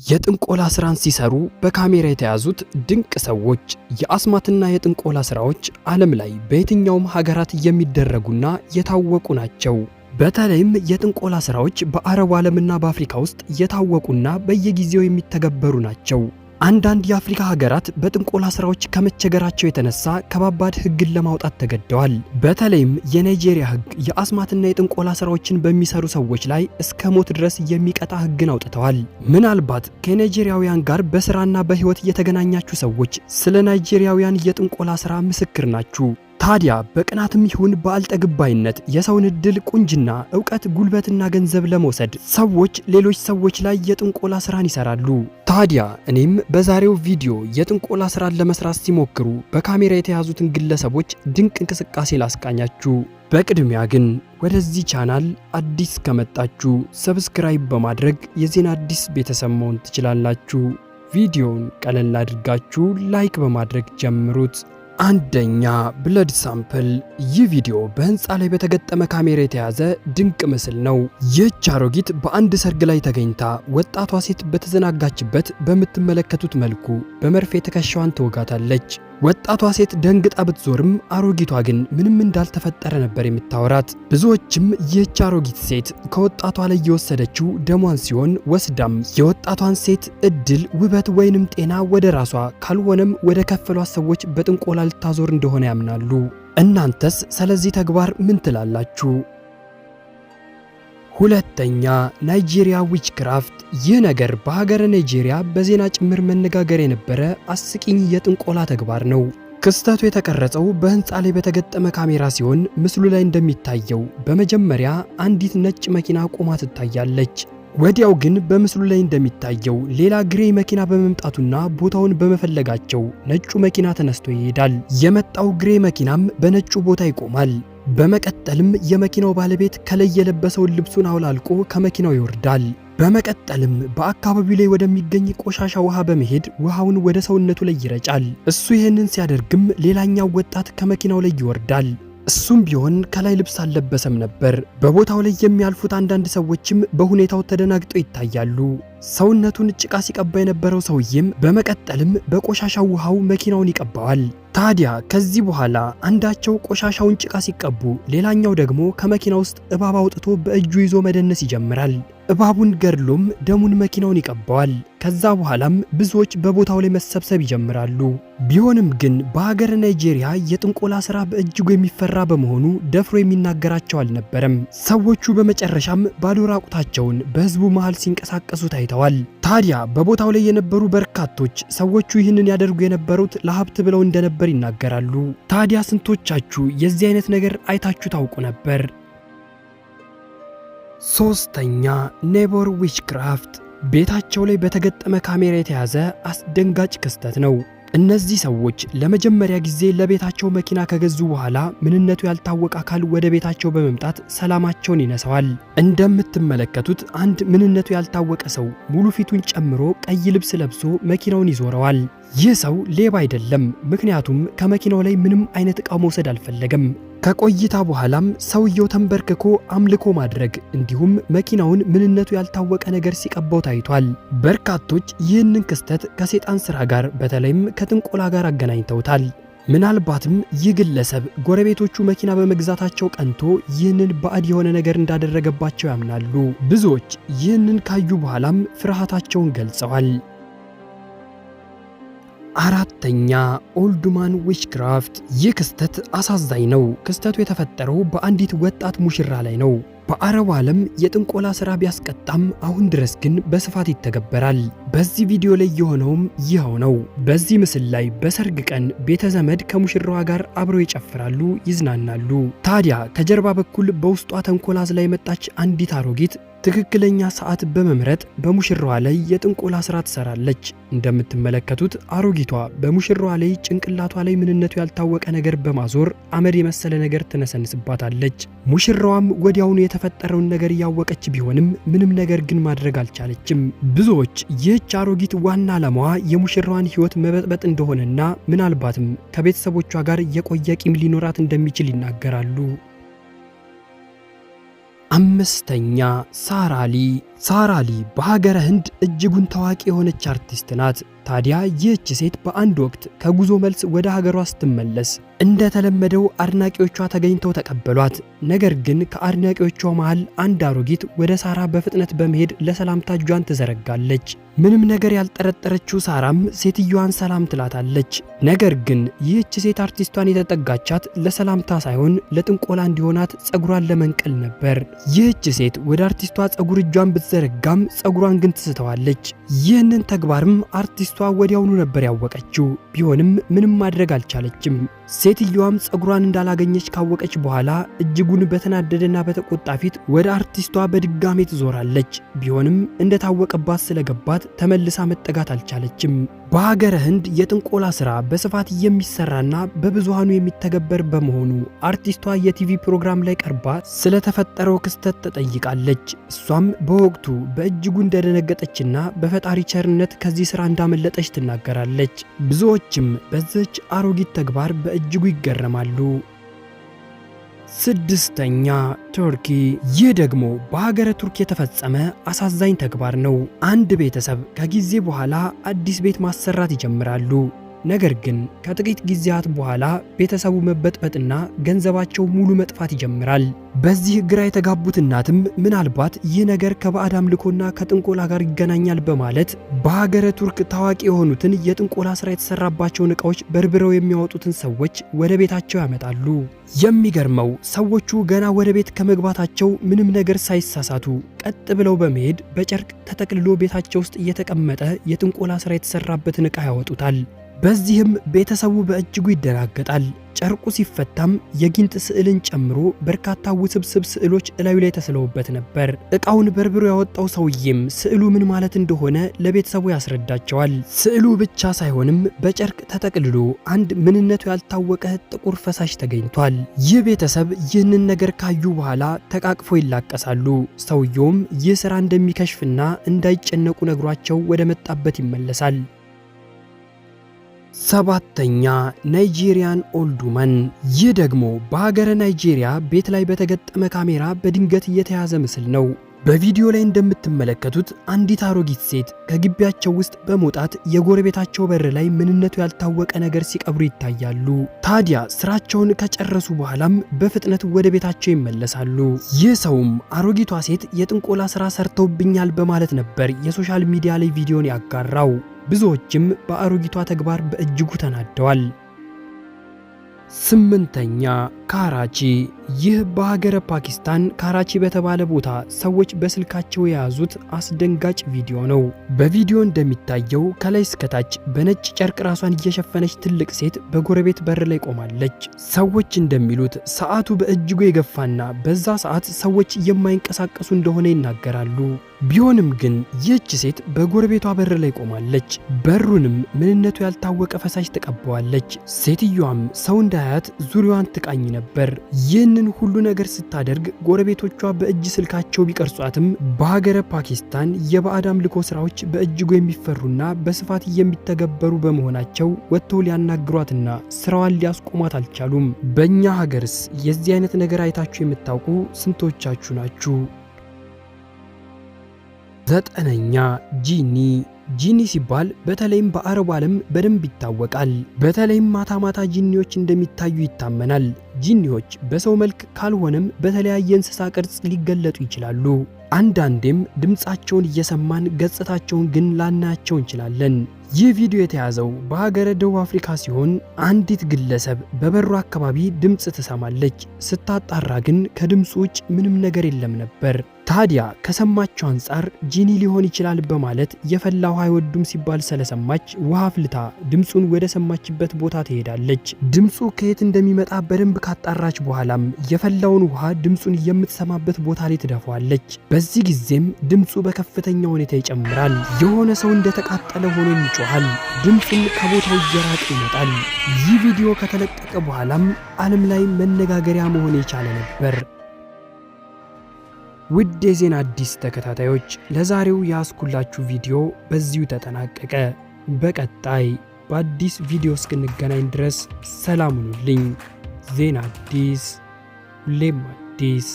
የጥንቆላ ስራን ሲሰሩ በካሜራ የተያዙት ድንቅ ሰዎች። የአስማትና የጥንቆላ ስራዎች ዓለም ላይ በየትኛውም ሀገራት የሚደረጉና የታወቁ ናቸው። በተለይም የጥንቆላ ስራዎች በአረብ ዓለምና በአፍሪካ ውስጥ የታወቁና በየጊዜው የሚተገበሩ ናቸው። አንዳንድ የአፍሪካ ሀገራት በጥንቆላ ስራዎች ከመቸገራቸው የተነሳ ከባባድ ሕግን ለማውጣት ተገደዋል። በተለይም የናይጄሪያ ሕግ የአስማትና የጥንቆላ ስራዎችን በሚሰሩ ሰዎች ላይ እስከ ሞት ድረስ የሚቀጣ ሕግን አውጥተዋል። ምናልባት ከናይጄሪያውያን ጋር በስራና በህይወት የተገናኛችሁ ሰዎች ስለ ናይጄሪያውያን የጥንቆላ ስራ ምስክር ናችሁ። ታዲያ በቅናትም ይሁን በአልጠግባይነት የሰውን ዕድል፣ ቁንጅና፣ ዕውቀት፣ ጉልበትና ገንዘብ ለመውሰድ ሰዎች ሌሎች ሰዎች ላይ የጥንቆላ ስራን ይሰራሉ። ታዲያ እኔም በዛሬው ቪዲዮ የጥንቆላ ስራን ለመስራት ሲሞክሩ በካሜራ የተያዙትን ግለሰቦች ድንቅ እንቅስቃሴ ላስቃኛችሁ። በቅድሚያ ግን ወደዚህ ቻናል አዲስ ከመጣችሁ ሰብስክራይብ በማድረግ የዜና አዲስ ቤተሰብ መሆን ትችላላችሁ። ቪዲዮውን ቀለል አድርጋችሁ ላይክ በማድረግ ጀምሩት። አንደኛ ብለድ ሳምፕል። ይህ ቪዲዮ በህንፃ ላይ በተገጠመ ካሜራ የተያዘ ድንቅ ምስል ነው። ይህች አሮጊት በአንድ ሰርግ ላይ ተገኝታ ወጣቷ ሴት በተዘናጋችበት በምትመለከቱት መልኩ በመርፌ ትከሻዋን ትወጋታለች። ወጣቷ ሴት ደንግጣ ብትዞርም አሮጊቷ ግን ምንም እንዳልተፈጠረ ነበር የምታወራት። ብዙዎችም ይህች አሮጊት ሴት ከወጣቷ ላይ የወሰደችው ደሟን ሲሆን ወስዳም የወጣቷን ሴት እድል፣ ውበት ወይንም ጤና ወደ ራሷ ካልሆነም ወደ ከፈሏት ሰዎች በጥንቆላ ልታዞር እንደሆነ ያምናሉ። እናንተስ ስለዚህ ተግባር ምን ትላላችሁ? ሁለተኛ ናይጄሪያ ዊችክራፍት። ይህ ነገር በሀገረ ናይጄሪያ በዜና ጭምር መነጋገር የነበረ አስቂኝ የጥንቆላ ተግባር ነው። ክስተቱ የተቀረጸው በህንፃ ላይ በተገጠመ ካሜራ ሲሆን ምስሉ ላይ እንደሚታየው በመጀመሪያ አንዲት ነጭ መኪና ቆማ ትታያለች። ወዲያው ግን በምስሉ ላይ እንደሚታየው ሌላ ግሬ መኪና በመምጣቱና ቦታውን በመፈለጋቸው ነጩ መኪና ተነስቶ ይሄዳል። የመጣው ግሬ መኪናም በነጩ ቦታ ይቆማል። በመቀጠልም የመኪናው ባለቤት ከላይ የለበሰውን ልብሱን አውላልቆ ከመኪናው ይወርዳል። በመቀጠልም በአካባቢው ላይ ወደሚገኝ ቆሻሻ ውሃ በመሄድ ውሃውን ወደ ሰውነቱ ላይ ይረጫል። እሱ ይህንን ሲያደርግም ሌላኛው ወጣት ከመኪናው ላይ ይወርዳል። እሱም ቢሆን ከላይ ልብስ አልለበሰም ነበር። በቦታው ላይ የሚያልፉት አንዳንድ ሰዎችም በሁኔታው ተደናግጠው ይታያሉ። ሰውነቱን ጭቃ ሲቀባ የነበረው ሰውዬም በመቀጠልም በቆሻሻው ውሃው መኪናውን ይቀባዋል። ታዲያ ከዚህ በኋላ አንዳቸው ቆሻሻውን ጭቃ ሲቀቡ፣ ሌላኛው ደግሞ ከመኪና ውስጥ እባብ አውጥቶ በእጁ ይዞ መደነስ ይጀምራል። እባቡን ገድሎም ደሙን መኪናውን ይቀባዋል። ከዛ በኋላም ብዙዎች በቦታው ላይ መሰብሰብ ይጀምራሉ። ቢሆንም ግን በሀገረ ናይጄሪያ የጥንቆላ ስራ በእጅጉ የሚፈራ በመሆኑ ደፍሮ የሚናገራቸው አልነበረም። ሰዎቹ በመጨረሻም ባዶ ራቁታቸውን በህዝቡ መሃል ሲንቀሳቀሱ ታይተዋል። ታዲያ በቦታው ላይ የነበሩ በርካቶች ሰዎቹ ይህንን ያደርጉ የነበሩት ለሀብት ብለው እንደነበር ይናገራሉ። ታዲያ ስንቶቻችሁ የዚህ አይነት ነገር አይታችሁ ታውቁ ነበር? ሶስተኛ ኔይበር ዊችክራፍት። ቤታቸው ላይ በተገጠመ ካሜራ የተያዘ አስደንጋጭ ክስተት ነው። እነዚህ ሰዎች ለመጀመሪያ ጊዜ ለቤታቸው መኪና ከገዙ በኋላ ምንነቱ ያልታወቀ አካል ወደ ቤታቸው በመምጣት ሰላማቸውን ይነሳዋል። እንደምትመለከቱት አንድ ምንነቱ ያልታወቀ ሰው ሙሉ ፊቱን ጨምሮ ቀይ ልብስ ለብሶ መኪናውን ይዞረዋል። ይህ ሰው ሌባ አይደለም፣ ምክንያቱም ከመኪናው ላይ ምንም አይነት ዕቃ መውሰድ አልፈለገም። ከቆይታ በኋላም ሰውየው ተንበርክኮ አምልኮ ማድረግ እንዲሁም መኪናውን ምንነቱ ያልታወቀ ነገር ሲቀባው ታይቷል። በርካቶች ይህንን ክስተት ከሴጣን ስራ ጋር በተለይም ከጥንቆላ ጋር አገናኝተውታል። ምናልባትም ይህ ግለሰብ ጎረቤቶቹ መኪና በመግዛታቸው ቀንቶ ይህንን ባዕድ የሆነ ነገር እንዳደረገባቸው ያምናሉ። ብዙዎች ይህንን ካዩ በኋላም ፍርሃታቸውን ገልጸዋል። አራተኛ ኦልድማን ዊችክራፍት። ይህ ክስተት አሳዛኝ ነው። ክስተቱ የተፈጠረው በአንዲት ወጣት ሙሽራ ላይ ነው። በአረብ ዓለም የጥንቆላ ስራ ቢያስቀጣም አሁን ድረስ ግን በስፋት ይተገበራል። በዚህ ቪዲዮ ላይ የሆነውም ይኸው ነው። በዚህ ምስል ላይ በሰርግ ቀን ቤተ ዘመድ ከሙሽራዋ ጋር አብረው ይጨፍራሉ፣ ይዝናናሉ። ታዲያ ከጀርባ በኩል በውስጧ ተንኮል አዝላ የመጣች አንዲት አሮጊት ትክክለኛ ሰዓት በመምረጥ በሙሽራዋ ላይ የጥንቆላ ስራ ትሰራለች። እንደምትመለከቱት አሮጊቷ በሙሽራዋ ላይ ጭንቅላቷ ላይ ምንነቱ ያልታወቀ ነገር በማዞር አመድ የመሰለ ነገር ትነሰንስባታለች። ሙሽራዋም ወዲያውኑ የተፈጠረውን ነገር ያወቀች ቢሆንም ምንም ነገር ግን ማድረግ አልቻለችም። ብዙዎች ይህች አሮጊት ዋና ዓላማዋ የሙሽራዋን ሕይወት መበጥበጥ እንደሆነና ምናልባትም ከቤተሰቦቿ ጋር የቆየ ቂም ሊኖራት እንደሚችል ይናገራሉ። አምስተኛ ሳራ ሊ በሀገረ ህንድ እጅጉን ታዋቂ የሆነች አርቲስት ናት። ታዲያ ይህች ሴት በአንድ ወቅት ከጉዞ መልስ ወደ ሀገሯ ስትመለስ እንደተለመደው አድናቂዎቿ ተገኝተው ተቀበሏት። ነገር ግን ከአድናቂዎቿ መሃል አንድ አሮጊት ወደ ሳራ በፍጥነት በመሄድ ለሰላምታ እጇን ትዘረጋለች። ምንም ነገር ያልጠረጠረችው ሳራም ሴትዮዋን ሰላም ትላታለች። ነገር ግን ይህች ሴት አርቲስቷን የተጠጋቻት ለሰላምታ ሳይሆን ለጥንቆላ እንዲሆናት ጸጉሯን ለመንቀል ነበር። ይህች ሴት ወደ አርቲስቷ ጸጉር እጇን ብትዘረጋም ጸጉሯን ግን ትስተዋለች። ይህንን ተግባርም አርቲስቷ ወዲያውኑ ነበር ያወቀችው። ቢሆንም ምንም ማድረግ አልቻለችም። ሴትዮዋም ጸጉሯን እንዳላገኘች ካወቀች በኋላ እጅጉን በተናደደና በተቆጣ ፊት ወደ አርቲስቷ በድጋሜ ትዞራለች። ቢሆንም እንደታወቀባት ስለገባት ተመልሳ መጠጋት አልቻለችም። በሀገረ ህንድ የጥንቆላ ስራ በስፋት የሚሰራና በብዙሃኑ የሚተገበር በመሆኑ አርቲስቷ የቲቪ ፕሮግራም ላይ ቀርባ ስለተፈጠረው ክስተት ተጠይቃለች። እሷም በወቅቱ በእጅጉ እንደደነገጠችና በፈጣሪ ቸርነት ከዚህ ስራ እንዳመለጠች ትናገራለች። ብዙዎችም በዚህች አሮጊት ተግባር በእጅጉ ይገረማሉ። ስድስተኛ ቱርኪ። ይህ ደግሞ በሀገረ ቱርክ የተፈጸመ አሳዛኝ ተግባር ነው። አንድ ቤተሰብ ከጊዜ በኋላ አዲስ ቤት ማሰራት ይጀምራሉ። ነገር ግን ከጥቂት ጊዜያት በኋላ ቤተሰቡ መበጥበጥና ገንዘባቸው ሙሉ መጥፋት ይጀምራል። በዚህ ግራ የተጋቡት እናትም ምናልባት ይህ ነገር ከባዕድ አምልኮና ከጥንቆላ ጋር ይገናኛል በማለት በሀገረ ቱርክ ታዋቂ የሆኑትን የጥንቆላ ስራ የተሰራባቸውን ዕቃዎች በርብረው የሚያወጡትን ሰዎች ወደ ቤታቸው ያመጣሉ። የሚገርመው ሰዎቹ ገና ወደ ቤት ከመግባታቸው ምንም ነገር ሳይሳሳቱ ቀጥ ብለው በመሄድ በጨርቅ ተጠቅልሎ ቤታቸው ውስጥ እየተቀመጠ የጥንቆላ ስራ የተሰራበትን ዕቃ ያወጡታል። በዚህም ቤተሰቡ በእጅጉ ይደናገጣል። ጨርቁ ሲፈታም የጊንጥ ስዕልን ጨምሮ በርካታ ውስብስብ ስዕሎች እላዩ ላይ ተስለውበት ነበር። ዕቃውን በርብሮ ያወጣው ሰውዬም ስዕሉ ምን ማለት እንደሆነ ለቤተሰቡ ያስረዳቸዋል። ስዕሉ ብቻ ሳይሆንም በጨርቅ ተጠቅልሎ አንድ ምንነቱ ያልታወቀ ጥቁር ፈሳሽ ተገኝቷል። ይህ ቤተሰብ ይህንን ነገር ካዩ በኋላ ተቃቅፎ ይላቀሳሉ። ሰውየውም ይህ ስራ እንደሚከሽፍና እንዳይጨነቁ ነግሯቸው ወደ መጣበት ይመለሳል። ሰባተኛ ናይጄሪያን ኦልድ ውመን። ይህ ደግሞ በሀገረ ናይጄሪያ ቤት ላይ በተገጠመ ካሜራ በድንገት የተያዘ ምስል ነው። በቪዲዮ ላይ እንደምትመለከቱት አንዲት አሮጊት ሴት ከግቢያቸው ውስጥ በመውጣት የጎረቤታቸው በር ላይ ምንነቱ ያልታወቀ ነገር ሲቀብሩ ይታያሉ። ታዲያ ስራቸውን ከጨረሱ በኋላም በፍጥነት ወደ ቤታቸው ይመለሳሉ። ይህ ሰውም አሮጊቷ ሴት የጥንቆላ ስራ ሰርተውብኛል በማለት ነበር የሶሻል ሚዲያ ላይ ቪዲዮን ያጋራው። ብዙዎችም በአሮጊቷ ተግባር በእጅጉ ተናደዋል። ስምንተኛ ካራቺ። ይህ በሀገረ ፓኪስታን ካራቺ በተባለ ቦታ ሰዎች በስልካቸው የያዙት አስደንጋጭ ቪዲዮ ነው። በቪዲዮ እንደሚታየው ከላይ እስከታች በነጭ ጨርቅ ራሷን እየሸፈነች ትልቅ ሴት በጎረቤት በር ላይ ቆማለች። ሰዎች እንደሚሉት ሰዓቱ በእጅጉ የገፋና በዛ ሰዓት ሰዎች የማይንቀሳቀሱ እንደሆነ ይናገራሉ። ቢሆንም ግን ይህች ሴት በጎረቤቷ በር ላይ ቆማለች። በሩንም ምንነቱ ያልታወቀ ፈሳሽ ተቀባዋለች። ሴትዮዋም ሰው እንዳያት ዙሪያዋን ትቃኝ ነበር። ይህንን ሁሉ ነገር ስታደርግ ጎረቤቶቿ በእጅ ስልካቸው ቢቀርጿትም በሀገረ ፓኪስታን የባዕድ አምልኮ ስራዎች በእጅጉ የሚፈሩና በስፋት የሚተገበሩ በመሆናቸው ወጥተው ሊያናግሯትና ስራዋን ሊያስቆሟት አልቻሉም። በእኛ ሀገርስ የዚህ አይነት ነገር አይታችሁ የምታውቁ ስንቶቻችሁ ናችሁ? ዘጠነኛ ጂኒ ሲባል በተለይም በአረብ ዓለም በደንብ ይታወቃል። በተለይም ማታ ማታ ጂኒዎች እንደሚታዩ ይታመናል። ጂኒዎች በሰው መልክ ካልሆነም በተለያየ እንስሳ ቅርጽ ሊገለጡ ይችላሉ። አንዳንዴም ድምፃቸውን እየሰማን ገጽታቸውን ግን ላናያቸው እንችላለን። ይህ ቪዲዮ የተያዘው በሀገረ ደቡብ አፍሪካ ሲሆን አንዲት ግለሰብ በበሩ አካባቢ ድምፅ ትሰማለች። ስታጣራ ግን ከድምፁ ውጭ ምንም ነገር የለም ነበር። ታዲያ ከሰማቸው አንጻር ጂኒ ሊሆን ይችላል በማለት የፈላ ውሃ አይወዱም ሲባል ስለሰማች ውሃ አፍልታ ድምፁን ወደ ሰማችበት ቦታ ትሄዳለች። ድምፁ ከየት እንደሚመጣ በደንብ ካጣራች በኋላም የፈላውን ውሃ ድምፁን የምትሰማበት ቦታ ላይ ትደፋዋለች። በዚህ ጊዜም ድምፁ በከፍተኛ ሁኔታ ይጨምራል። የሆነ ሰው እንደተቃጠለ ሆኖ ይጮሃል። ድምፁም ከቦታው እየራቀ ይመጣል። ይህ ቪዲዮ ከተለቀቀ በኋላም ዓለም ላይ መነጋገሪያ መሆን የቻለ ነበር። ውድ የዜና አዲስ ተከታታዮች ለዛሬው ያስኩላችሁ ቪዲዮ በዚሁ ተጠናቀቀ። በቀጣይ በአዲስ ቪዲዮ እስክንገናኝ ድረስ ሰላም ሁኑልኝ። ዜና አዲስ ሁሌም አዲስ